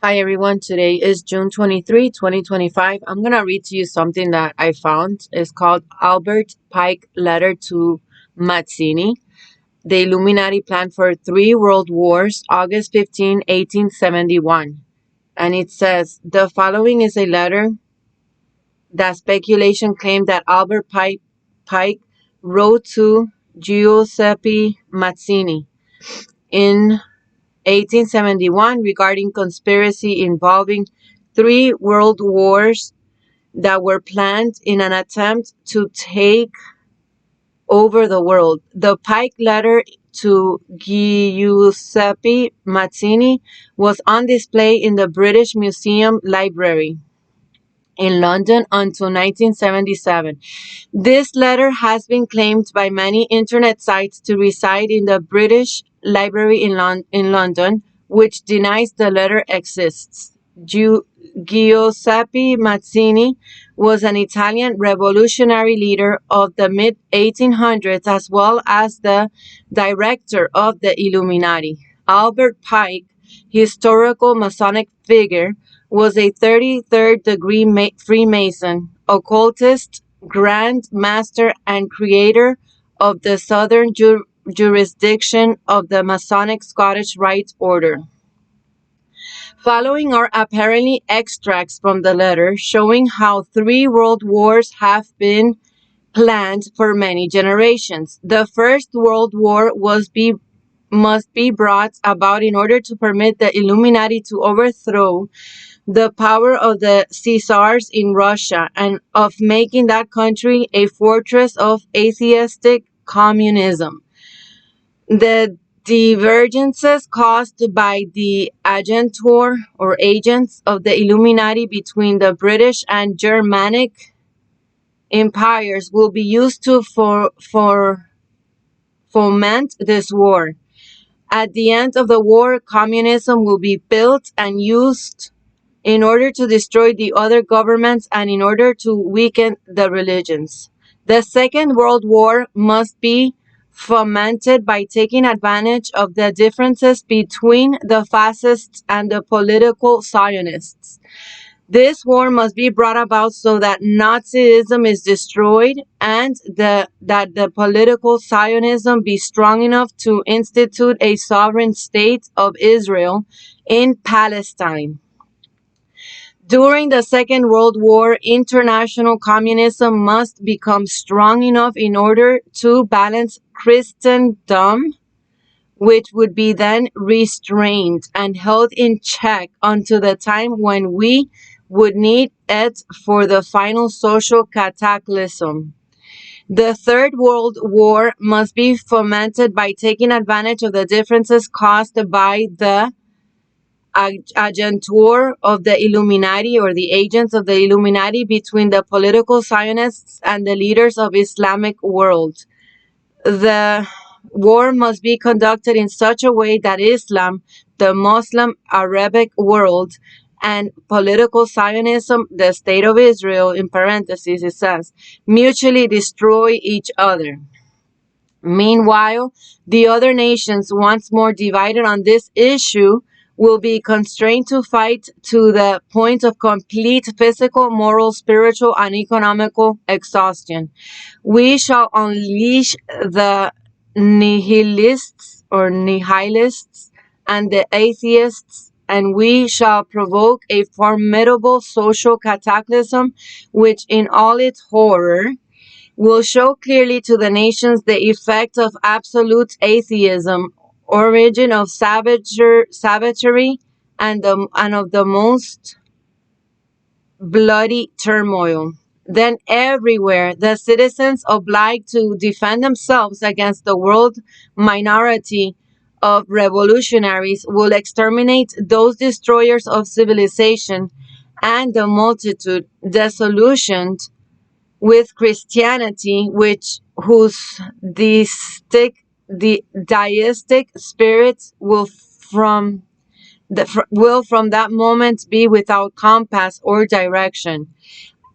Hi everyone, today is June 23, 2025. I'm going to read to you something that I found. It's called Albert Pike Letter to Mazzini. The Illuminati planned for three world wars, August 15, 1871. And it says, the following is a letter that speculation claimed that Pike wrote to Giuseppe Mazzini in 1871 regarding conspiracy involving three world wars that were planned in an attempt to take over the world. The Pike letter to Giuseppe Mazzini was on display in the British Museum Library in London until 1977. This letter has been claimed by many internet sites to reside in the British Library in London, which denies the letter exists. Giuseppe Mazzini was an Italian revolutionary leader of the mid 1800s as well as the director of the Illuminati. Albert Pike, historical Masonic figure, was a 33rd degree Freemason, occultist, Grand Master, and creator of the Southern jurisdiction of the Masonic Scottish Rite Order. Following are apparently extracts from the letter showing how three world wars have been planned for many generations. The First World War must be brought about in order to permit the Illuminati to overthrow the power of the Caesars in Russia and of making that country a fortress of atheistic communism. The divergences caused by the agentur or agents of the Illuminati between the British and Germanic empires will be used to foment this war. At the end of the war, communism will be built and used in order to destroy the other governments and in order to weaken the religions. The Second World War must be fomented by taking advantage of the differences between the fascists and the political Zionists. This war must be brought about so that Nazism is destroyed and that the political Zionism be strong enough to institute a sovereign state of Israel in Palestine. During the Second World War, international communism must become strong enough in order to balance Christendom, which would be then restrained and held in check until the time when we would need it for the final social cataclysm. The Third World War must be fomented by taking advantage of the differences caused by the agentur of the Illuminati or the agents of the Illuminati between the political Zionists and the leaders of Islamic world. The war must be conducted in such a way that Islam, the Muslim Arabic world, and political Zionism, the state of Israel, in parentheses, it says, mutually destroy each other. Meanwhile, the other nations, once more divided on this issue, will be constrained to fight to the point of complete physical, moral, spiritual, and economical exhaustion. We shall unleash the nihilists and the atheists, and we shall provoke a formidable social cataclysm which in all its horror will show clearly to the nations the effect of absolute atheism, origin of savagery, and of the most bloody turmoil. Then everywhere the citizens obliged to defend themselves against the world minority of revolutionaries will exterminate those destroyers of civilization, and the multitude disillusioned with Christianity, whose deistic spirits will from that moment be without compass or direction.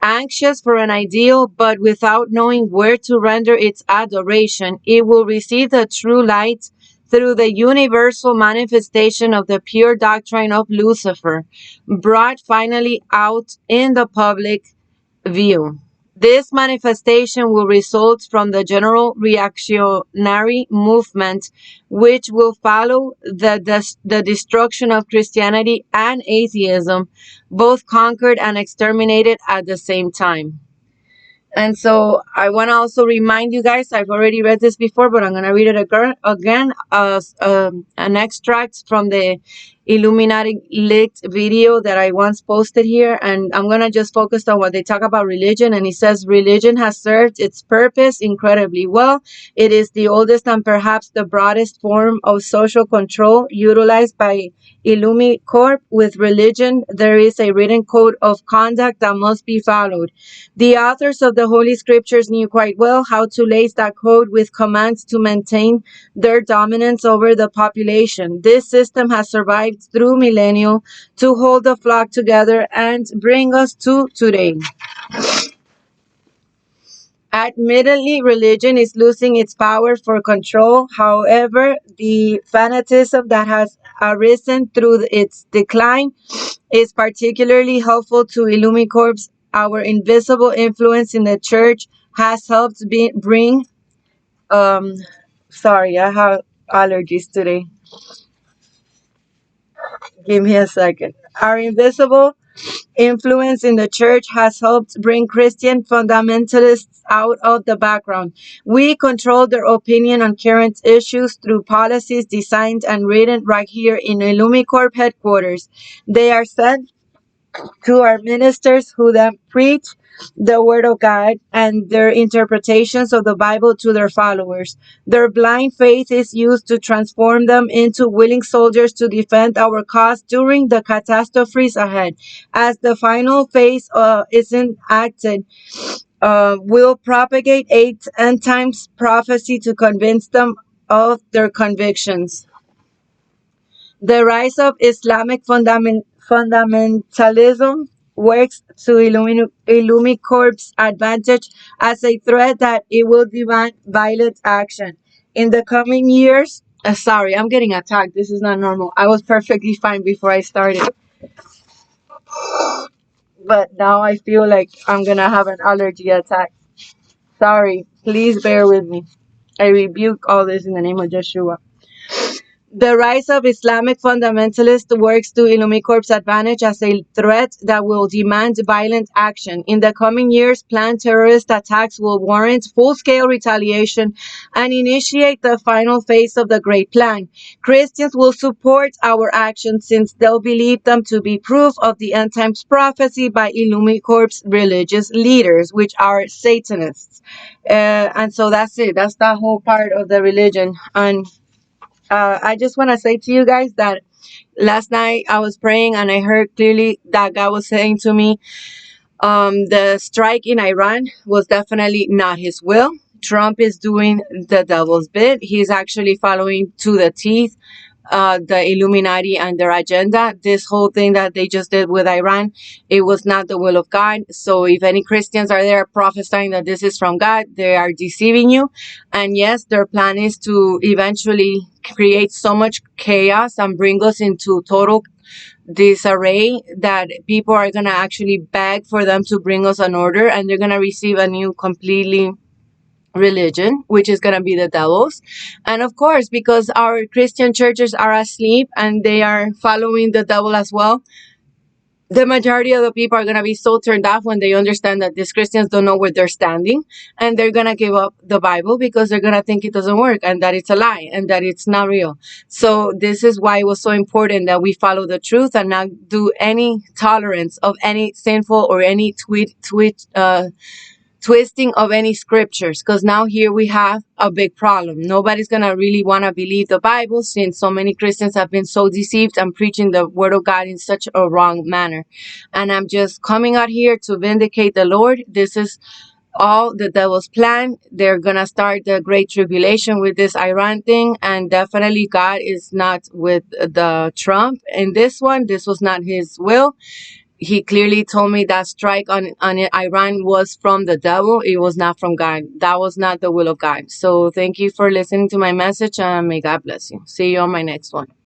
Anxious for an ideal, but without knowing where to render its adoration, it will receive the true light through the universal manifestation of the pure doctrine of Lucifer, brought finally out in the public view. This manifestation will result from the general reactionary movement, which will follow the destruction of Christianity and atheism, both conquered and exterminated at the same time. And so I want to also remind you guys, I've already read this before, but I'm going to read it again, an extract from the Illuminati leaked video that I once posted here. And I'm going to just focus on what they talk about religion. And it says, religion has served its purpose incredibly well. It is the oldest and perhaps the broadest form of social control utilized by Illumicorp. With religion, there is a written code of conduct that must be followed. The authors of the Holy Scriptures knew quite well how to lace that code with commands to maintain their dominance over the population. This system has survived through millennia to hold the flock together and bring us to today. Admittedly, religion is losing its power for control. However, the fanatism that has arisen through its decline is particularly helpful to Illumicorps. Our invisible influence in the church has helped bring. Sorry, I have allergies today. Give me a second. Our invisible influence in the church has helped bring Christian fundamentalists out of the background. We control their opinion on current issues through policies designed and written right here in Illumicorp headquarters. They are sent to our ministers, who then preach the word of God and their interpretations of the Bible to their followers. Their blind faith is used to transform them into willing soldiers to defend our cause during the catastrophes ahead. As the final phase is enacted, will propagate end times prophecy to convince them of their convictions. The rise of Islamic fundamentalism works to Illumicorp's advantage as a threat that it will demand violent action. In the coming years, sorry, I'm getting attacked. This is not normal. I was perfectly fine before I started. But now I feel like I'm going to have an allergy attack. Sorry, please bear with me. I rebuke all this in the name of Yeshua. The rise of Islamic fundamentalists works to Illumicorp's advantage as a threat that will demand violent action. In the coming years, planned terrorist attacks will warrant full-scale retaliation and initiate the final phase of the Great Plan. Christians will support our actions since they'll believe them to be proof of the end times prophecy by Illumicorp's religious leaders, which are Satanists. And so that's it. That's the whole part of the religion. And I just want to say to you guys that last night I was praying and I heard clearly that God was saying to me, the strike in Iran was definitely not his will. Trump is doing the devil's bit. He's actually following to the teeth the Illuminati and their agenda. This whole thing that they just did with Iran, it was not the will of God. So if any Christians are there prophesying that this is from God, they are deceiving you. And yes, their plan is to eventually create so much chaos and bring us into total disarray that people are going to actually beg for them to bring us an order, and they're going to receive a new completely religion, which is going to be the devil's. And of course, because our Christian churches are asleep and they are following the devil as well, the majority of the people are going to be so turned off when they understand that these Christians don't know where they're standing, and they're going to give up the Bible because they're going to think it doesn't work and that it's a lie and that it's not real. So this is why it was so important that we follow the truth and not do any tolerance of any sinful or any twisting of any scriptures, because now here we have a big problem. Nobody's gonna really want to believe the Bible since so many Christians have been so deceived and preaching the word of God in such a wrong manner. And I'm just coming out here to vindicate the Lord. This is all the devil's plan. They're gonna start the great tribulation with this Iran thing, and definitely God is not with the Trump in this one. This was not his will. he clearly told me that strike on Iran was from the devil. It was not from God. That was not the will of God. So thank you for listening to my message, and may God bless you. See you on my next one.